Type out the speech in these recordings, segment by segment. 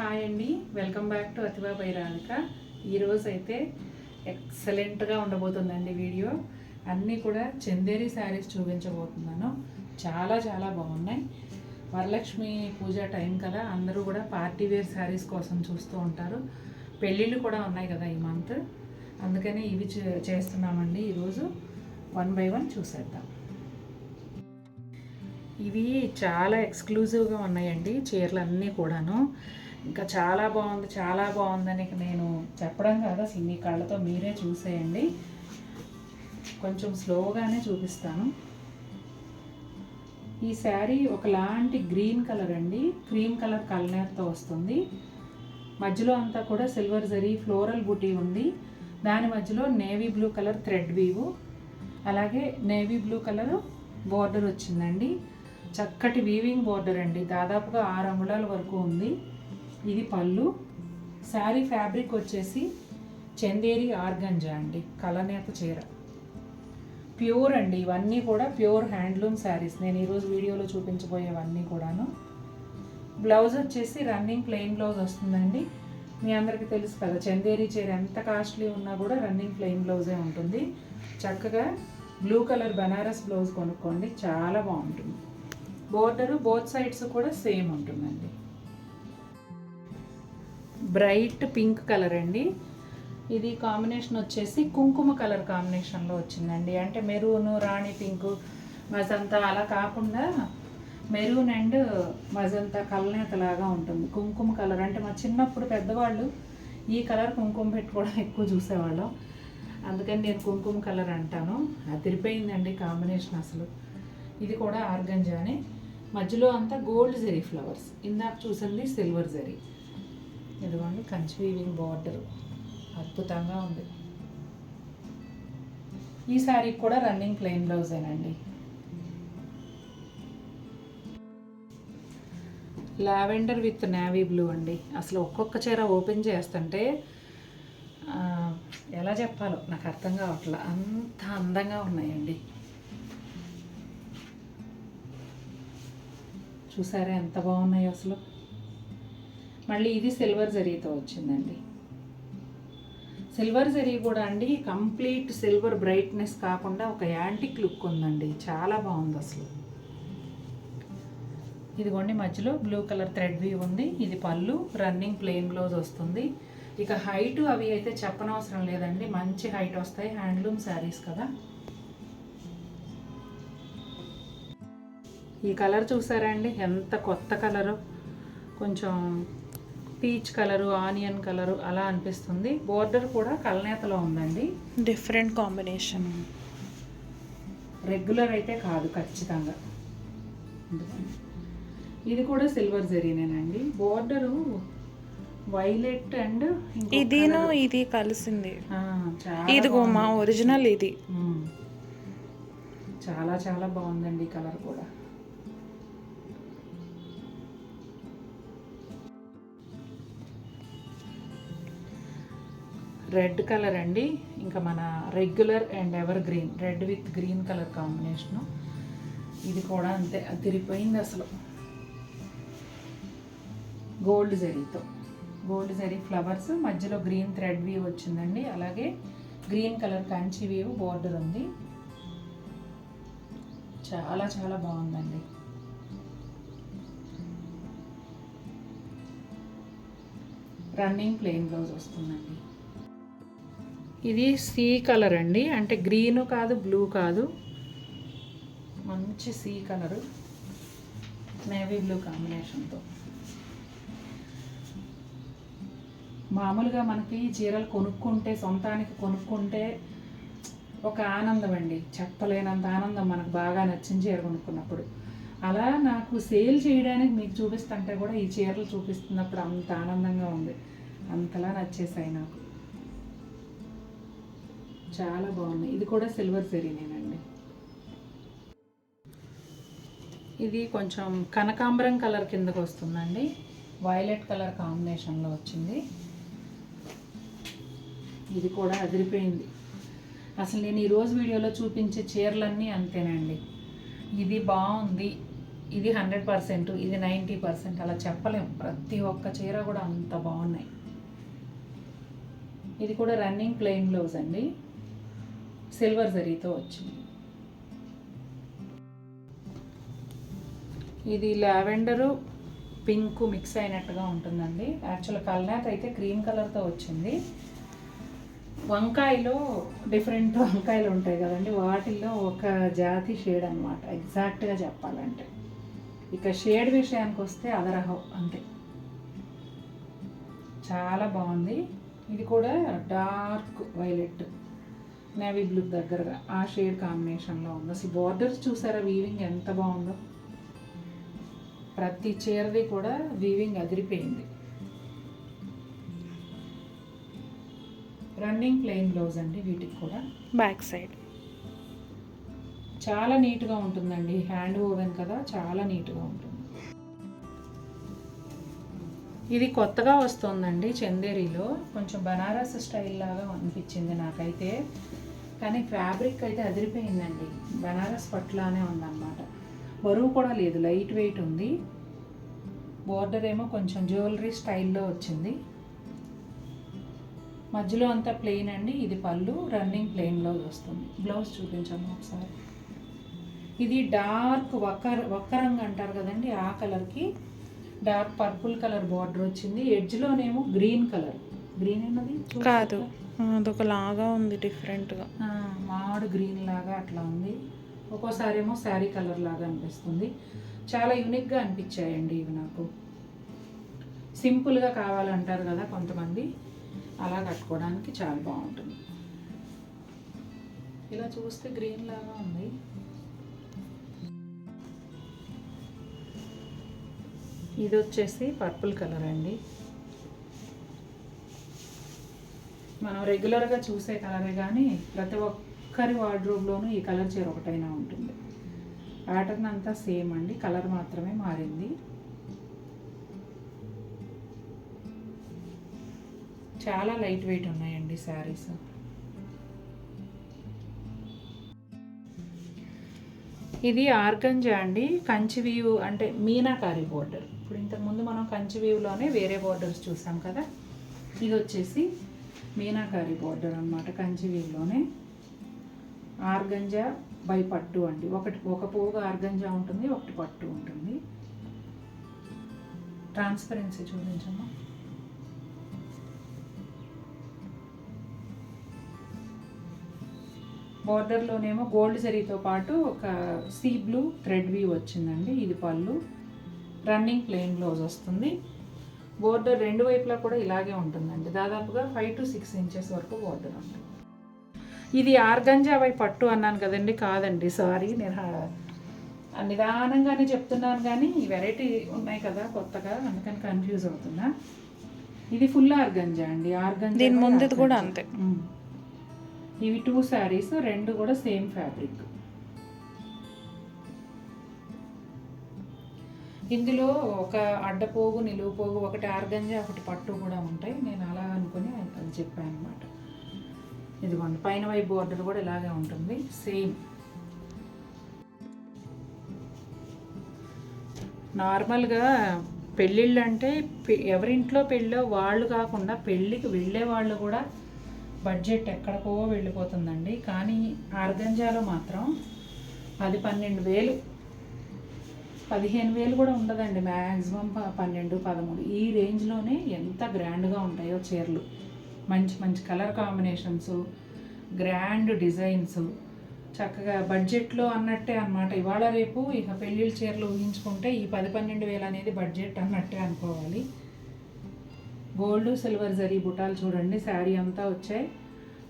Hi అండి, welcome back to Athiva by Radhika. ఈరోజు అయితే ఎక్సలెంట్గా ఉండబోతుందండి వీడియో. అన్నీ కూడా చందేరి శారీస్ చూపించబోతున్నాను. చాలా చాలా బాగున్నాయి. వరలక్ష్మి పూజ టైం కదా, అందరూ కూడా పార్టీ వేర్ శారీస్ కోసం చూస్తూ ఉంటారు. పెళ్ళిళ్ళు కూడా ఉన్నాయి కదా ఈ మంత్, అందుకని ఇవి చేస్తున్నామండి. ఈరోజు 1 by 1 చూసేద్దాం. ఇవి చాలా ఎక్స్క్లూజివ్గా ఉన్నాయండి చీరలు అన్నీ కూడాను. ఇంకా చాలా బాగుందని నేను చెప్పడం కాదు, అసలు మీ కళ్ళతో మీరే చూసేయండి. కొంచెం స్లోగానే చూపిస్తాను. ఈ శారీ ఒకలాంటి గ్రీన్ కలర్ అండి, క్రీమ్ కలర్ కలర్తో వస్తుంది. మధ్యలో అంతా కూడా సిల్వర్ జరీ ఫ్లోరల్ బుటీ ఉంది. దాని మధ్యలో navy blue colour thread weave, అలాగే నేవీ బ్లూ కలర్ బోర్డర్ వచ్చిందండి. చక్కటి వీవింగ్ బోర్డర్ అండి, దాదాపుగా 6 అంగుళాల వరకు ఉంది. ఇది పళ్ళు. శారీ ఫ్యాబ్రిక్ వచ్చేసి చందేరి ఆర్గంజా అండి, కలనేత చీర. ప్యూర్ అండి, ఇవన్నీ కూడా ప్యూర్ హ్యాండ్లూమ్ శారీస్. నేను ఈరోజు వీడియోలో చూపించబోయేవన్నీ కూడాను. బ్లౌజ్ వచ్చేసి రన్నింగ్ ప్లెయిన్ బ్లౌజ్ వస్తుందండి. మీ అందరికీ తెలుసు కదా, చందేరి చీర ఎంత కాస్ట్లీ ఉన్నా కూడా రన్నింగ్ ప్లెయిన్ బ్లౌజే ఉంటుంది. చక్కగా బ్లూ కలర్ బనారస్ బ్లౌజ్ కొనుక్కోండి, చాలా బాగుంటుంది. బోర్డరు బోత్ సైడ్స్ కూడా సేమ్ ఉంటుందండి. బ్రైట్ పింక్ కలర్ అండి. ఇది కాంబినేషన్ వచ్చేసి కుంకుమ కలర్ కాంబినేషన్లో వచ్చిందండి. అంటే మెరూన్, రాణి పింక్, మజంతా అలా కాకుండా మెరూన్ అండ్ మజంతా కలనేతలాగా ఉంటుంది. కుంకుమ కలర్ అంటే మా చిన్నప్పుడు పెద్దవాళ్ళు ఈ కలర్ కుంకుమ పెట్టుకోవడం ఎక్కువ చూసేవాళ్ళం, అందుకని నేను కుంకుమ కలర్ అంటాను. అదిరిపోయిందండి కాంబినేషన్ అసలు. ఇది కూడా ఆర్గంజానే, మధ్యలో అంతా గోల్డ్ జరీ ఫ్లవర్స్. ఇందాక చూసింది సిల్వర్ జరీ. ఇదిగోండి కంచి వీవింగ్ బార్డర్, అద్భుతంగా ఉంది. ఈ శారీకి కూడా రన్నింగ్ ప్లెయిన్ బ్లౌజేనండి. లావెండర్ విత్ నేవీ బ్లూ అండి. అసలు ఒక్కొక్క చీర ఓపెన్ చేస్తుంటే ఎలా చెప్పాలో నాకు అర్థం కావట్లా, అంత అందంగా ఉన్నాయండి. చూసారా ఎంత బాగున్నాయో అసలు. మళ్ళీ ఇది సిల్వర్ జరీతో వచ్చిందండి. సిల్వర్ జరీ కూడా అండి కంప్లీట్ సిల్వర్ బ్రైట్నెస్ కాకుండా ఒక యాంటిక్ లుక్ ఉందండి, చాలా బాగుంది అసలు. ఇదిగోండి మధ్యలో బ్లూ కలర్ థ్రెడ్ వీవ్ ఉంది. ఇది పళ్ళు, రన్నింగ్ ప్లెయిన్ బ్లౌజ్ వస్తుంది. ఇక హైట్ అవి అయితే చెప్పనవసరం లేదండి, మంచి హైట్ వస్తాయి, హ్యాండ్లూమ్ శారీస్ కదా. ఈ కలర్ చూసారా అండి, ఎంత కొత్త కలరు, కొంచెం పీచ్ కలరు, ఆనియన్ కలరు అలా అనిపిస్తుంది. బోర్డర్ కూడా కలనేతలో ఉందండి, డిఫరెంట్ కాంబినేషన్. రెగ్యులర్ అయితే కాదు ఖచ్చితంగా. ఇది కూడా సిల్వర్ జరీనేనండి. బోర్డరు వైలెట్ అండ్ ఇది కలిసింది. ఇదిగో మా ఒరిజినల్ ఇది. చాలా చాలా బాగుందండి కలర్ కూడా. రెడ్ కలర్ అండి, ఇంకా మన regular and evergreen, red with green colour combination. ఇది కూడా అంతే అదిరిపోయింది అసలు. గోల్డ్ జరీతో, గోల్డ్ జరీ ఫ్లవర్స్, మధ్యలో గ్రీన్ థ్రెడ్ వీవ్ వచ్చిందండి. అలాగే green colour Kanchi weave border ఉంది. చాలా చాలా బాగుందండి. రన్నింగ్ ప్లెయిన్ బ్లౌజ్ వస్తుందండి. ఇది సీ కలర్ అండి, అంటే గ్రీను కాదు బ్లూ కాదు, మంచి సీ కలరు, నేవీ బ్లూ కాంబినేషన్తో. మామూలుగా మనకి చీరలు కొనుక్కుంటే, సొంతానికి కొనుక్కుంటే ఒక ఆనందం అండి, చెప్పలేనంత ఆనందం మనకు బాగా నచ్చిన చీర కొనుక్కున్నప్పుడు. అలా నాకు సేల్ చేయడానికి మీకు చూపిస్తుంటే కూడా ఈ చీరలు చూపిస్తున్నప్పుడు అంత ఆనందంగా ఉంది, అంతలా నచ్చేసాయి నాకు. చాలా బాగున్నాయి. ఇది కూడా సిల్వర్ జరీనేనండి. ఇది కొంచెం కనకాంబరం కలర్ కిందకు వస్తుందండి, వైలెట్ కలర్ కాంబినేషన్లో వచ్చింది. ఇది కూడా అదిరిపోయింది అసలు. నేను ఈరోజు వీడియోలో చూపించే చీరలన్నీ అంతేనండి. ఇది బాగుంది, ఇది 100%, ఇది 90% అలా చెప్పలేం. ప్రతి ఒక్క చీర కూడా అంత బాగున్నాయి. ఇది కూడా రన్నింగ్ ప్లెయిన్ బ్లౌజ్ అండి, సిల్వర్ జరీతో వచ్చింది. ఇది లావెండరు పింక్ మిక్స్ అయినట్టుగా ఉంటుందండి. యాక్చువల్ కల్నాథ్ అయితే క్రీమ్ కలర్తో వచ్చింది. వంకాయలో డిఫరెంట్ వంకాయలు ఉంటాయి కదండి, వాటిల్లో ఒక జాతి షేడ్ అనమాట ఎగ్జాక్ట్గా చెప్పాలంటే. ఇక షేడ్ విషయానికి వస్తే అదరహో అంతే, చాలా బాగుంది. ఇది కూడా డార్క్ వైలెట్ నేవీ బ్లూ దగ్గరగా ఆ షేడ్ కాంబినేషన్లో ఉంది. అసలు బార్డర్స్ చూసారా, వీవింగ్ ఎంత బాగుందో. ప్రతి చీరది కూడా వీవింగ్ అదిరిపోయింది. రన్నింగ్ ప్లెయిన్ బ్లౌజ్ అండి వీటికి కూడా. బ్యాక్ సైడ్ చాలా నీట్గా ఉంటుందండి, హ్యాండ్ ఓవెన్ కదా, చాలా నీట్గా ఉంటుంది. ఇది కొత్తగా వస్తుందండి చందేరిలో, కొంచెం బనారస్ స్టైల్ లాగా అనిపించింది నాకైతే, కానీ ఫ్యాబ్రిక్ అయితే అదిరిపోయిందండి. బనారస్ పట్లానే ఉందన్నమాట. బరువు కూడా లేదు, లైట్ వెయిట్ ఉంది. బోర్డర్ ఏమో కొంచెం జ్యువెలరీ స్టైల్లో వచ్చింది. మధ్యలో అంతా ప్లెయిన్ అండి. ఇది పళ్ళు, రన్నింగ్ ప్లెయిన్ బ్లౌజ్ వస్తుంది. బ్లౌజ్ చూపించాము ఒకసారి. ఇది డార్క్ ఒక్క రంగు అంటారు కదండి, ఆ కలర్కి డార్క్ పర్పుల్ కలర్ బార్డర్ వచ్చింది. ఎడ్జ్లోనేమో గ్రీన్ కలర్, గ్రీన్ అన్నది కాదు, అదొక లాగా ఉంది డిఫరెంట్గా, మామిడి గ్రీన్ లాగా అట్లా ఉంది. ఒక్కోసారి ఏమో శారీ కలర్ లాగా అనిపిస్తుంది. చాలా యూనిక్గా అనిపించాయండి ఇవి నాకు. సింపుల్గా కావాలంటారు కదా కొంతమంది, అలా కట్టుకోవడానికి చాలా బాగుంటుంది. ఇలా చూస్తే గ్రీన్ లాగా ఉంది. ఇది వచ్చేసి పర్పుల్ కలర్ అండి. మనం రెగ్యులర్గా చూసే కలరే కానీ ప్రతి ఒక్కరి వార్డ్రోబ్లోనూ ఈ కలర్ చీర ఒకటైనా ఉంటుంది. ప్యాటర్న్ అంతా సేమ్ అండి, కలర్ మాత్రమే మారింది. చాలా లైట్ వెయిట్ ఉన్నాయండి శారీస్. ఇది ఆర్గంజా అండి, కంచి వీవ్ అంటే మీనాకారి బోర్డర్. ఇప్పుడు ఇంతకుముందు మనం కంచి వీవ్లోనే వేరే బోర్డర్స్ చూసాం కదా, ఇది వచ్చేసి మీనాకారి బోర్డర్ అనమాట. కంచి వీవ్లోనే ఆర్గంజా బై పట్టు అండి. ఒక పోగు ఆర్గంజా ఉంటుంది, ఒకటి పట్టు ఉంటుంది. ట్రాన్స్పరెన్సీ చూపించమ్మా. బార్డర్లోనేమో గోల్డ్ జరీతో పాటు ఒక సీ బ్లూ థ్రెడ్ వీవ్ వచ్చిందండి. ఇది పళ్ళు, రన్నింగ్ ప్లెయిన్ బ్లౌజ్ వస్తుంది. బోర్డర్ రెండు వైపులా కూడా ఇలాగే ఉంటుందండి. దాదాపుగా 5 to 6 ఇంచెస్ వరకు బోర్డర్ ఉంటుంది. ఇది ఆర్గంజా బై పట్టు అన్నాను కదండి, కాదండి, సారీ, నేను నిదానంగానే చెప్తున్నాను కానీ వెరైటీ ఉన్నాయి కదా కొత్తగా, అందుకని కన్ఫ్యూజ్ అవుతున్నా. ఇది ఫుల్ ఆర్గంజా అండి, ఆర్గంజా దీని ముందు కూడా అంతే. ఇవి 2 శారీస్, రెండు కూడా సేమ్ ఫ్యాబ్రిక్. ఇందులో ఒక అడ్డపోగు నిలువు పోగు, ఒకటి ఆర్గంజా ఒకటి పట్టు కూడా ఉంటాయి. నేను అలా అనుకుని అది చెప్పాను అనమాట. ఇదిగోండి పైన వైపు బోర్డర్ కూడా ఇలాగే ఉంటుంది సేమ్. నార్మల్గా పెళ్ళిళ్ళు అంటే ఎవరింట్లో పెళ్ళో వాళ్ళు కాకుండా పెళ్ళికి వెళ్ళే వాళ్ళు కూడా బడ్జెట్ ఎక్కడికో వెళ్ళిపోతుందండి. కానీ ఆర్గంజాలో మాత్రం 10-12,000, 15,000 కూడా ఉండదండి, మ్యాక్సిమం 12-13 ఈ రేంజ్లోనే ఎంత గ్రాండ్గా ఉంటాయో చీరలు. మంచి మంచి కలర్ కాంబినేషన్స్, గ్రాండ్ డిజైన్స్, చక్కగా బడ్జెట్లో అన్నట్టే అనమాట. ఇవాళ రేపు ఇక పెళ్ళిళ్ళ చీరలు ఊహించుకుంటే ఈ 10-12,000 అనేది బడ్జెట్ అన్నట్టే అనుకోవాలి. గోల్డ్ సిల్వర్ జరీ బుటాలు చూడండి, శారీ అంతా వచ్చాయి.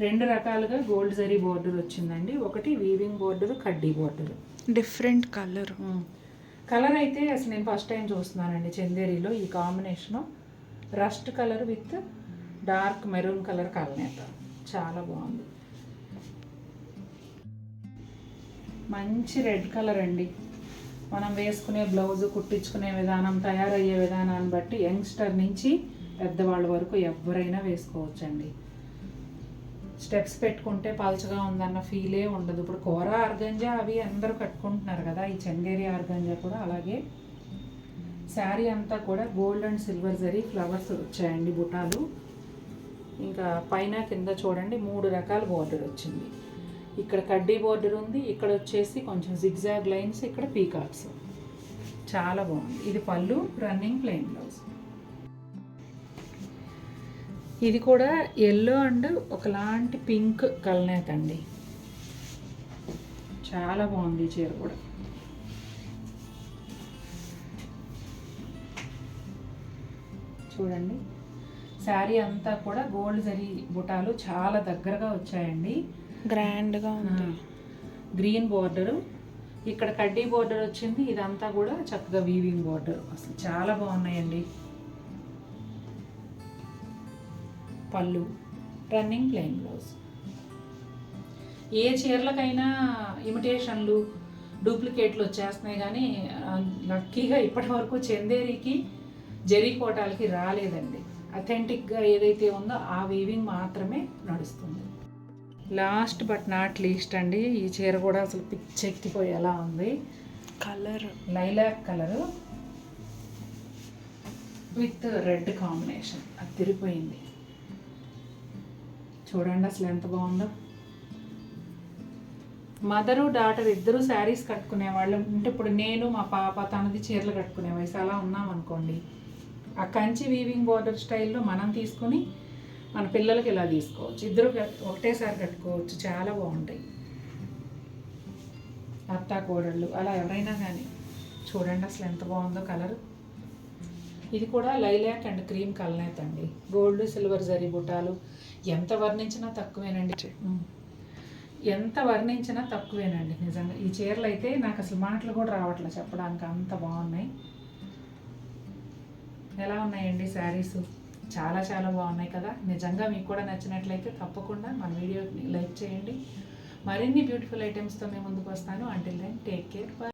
2 రకాలుగా గోల్డ్ జరీ బోర్డర్ వచ్చిందండి. ఒకటి వీవింగ్ బోర్డర్, కడ్డీ బోర్డర్, డిఫరెంట్ కలర్ అయితే అసలు నేను ఫస్ట్ టైం చూస్తున్నానండి చందేరిలో ఈ combination. Rust colour with dark maroon colour కలనేత, చాలా బాగుంది. మంచి రెడ్ కలర్ అండి. మనం వేసుకునే బ్లౌజు, కుట్టించుకునే విధానం, తయారయ్యే విధానాన్ని బట్టి యంగ్స్టర్ నుంచి పెద్దవాళ్ళ వరకు ఎవరైనా వేసుకోవచ్చండి. స్టెప్స్ పెట్టుకుంటే పల్చగా ఉందన్న ఫీలే ఉండదు. ఇప్పుడు కూర ఆర్గంజా అవి అందరూ కట్టుకుంటున్నారు కదా, ఈ చందేరి ఆర్గంజా కూడా అలాగే. శారీ అంతా కూడా gold and silver zari flowers వచ్చాయండి, బుటాలు. ఇంకా పైన కింద చూడండి 3 రకాల బోర్డర్ వచ్చింది. ఇక్కడ కడ్డీ బోర్డర్ ఉంది, ఇక్కడ వచ్చేసి కొంచెం జిగ్జాగ్ లైన్స్, ఇక్కడ పీకాక్స్. చాలా బాగుంది. ఇది పళ్ళు, రన్నింగ్ ప్లెయిన్ బ్లౌజ్. ఇది కూడా ఎల్లో అండ్ ఒకలాంటి పింక్ కలనేత అండి. చాలా బాగుంది ఈ చీర కూడా. చూడండి శారీ అంతా కూడా గోల్డ్ జరీ బుటాలు చాలా దగ్గరగా వచ్చాయండి, గ్రాండ్గా ఉంది. గ్రీన్ బోర్డరు, ఇక్కడ కడ్డీ బోర్డర్ వచ్చింది. ఇదంతా కూడా చక్కగా వీవింగ్ బోర్డర్. అసలు చాలా బాగున్నాయండి. పళ్ళు, రన్నింగ్ ప్లెయిన్ బ్లౌజ్. ఏ చీరలకైనా ఇమిటేషన్లు, డూప్లికేట్లు వచ్చేస్తున్నాయి, కానీ లక్కీగా ఇప్పటి వరకు చందేరికి జరీ కోటాలకి రాలేదండి. అథెంటిక్గా ఏదైతే ఉందో ఆ వీవింగ్ మాత్రమే నడుస్తుంది. లాస్ట్ బట్ నాట్ లీస్ట్ అండి, ఈ చీర కూడా అసలు పిచ్చెక్కిపోయేలా ఉంది. Colour lilac colour with red combination, అది తిరిగిపోయింది. చూడండి అసలు ఎంత బాగుందో. మదరు డాటర్ ఇద్దరు శారీస్ కట్టుకునే వాళ్ళు అంటే, ఇప్పుడు నేను మా పాప తనది చీరలు కట్టుకునే వయసు అలా ఉన్నాం అనుకోండి, ఆ కంచి వీవింగ్ బోర్డర్ స్టైల్లో మనం తీసుకుని మన పిల్లలకి ఇలా తీసుకోవచ్చు. ఇద్దరు ఒకటేసారి కట్టుకోవచ్చు, చాలా బాగుంటాయి. అత్తా కోడళ్ళు అలా ఎవరైనా కానీ. చూడండి అసలు ఎంత బాగుందో కలర్. ఇది కూడా లైలాక్ అండ్ క్రీమ్ కలనేత అండి, గోల్డ్ సిల్వర్ జరీ బుటాలు. ఎంత వర్ణించినా తక్కువేనండి, ఎంత వర్ణించినా తక్కువేనండి నిజంగా. ఈ చీరలు అయితే నాకు అసలు మాటలు కూడా రావట్లేదు చెప్పడానికి, అంత బాగున్నాయి. ఎలా ఉన్నాయండి శారీస్? చాలా చాలా బాగున్నాయి కదా. నిజంగా మీకు కూడా నచ్చినట్లయితే తప్పకుండా మన వీడియోని లైక్ చేయండి. మరిన్ని బ్యూటిఫుల్ ఐటమ్స్తో మేము ముందుకు వస్తాను. Until then take care, by.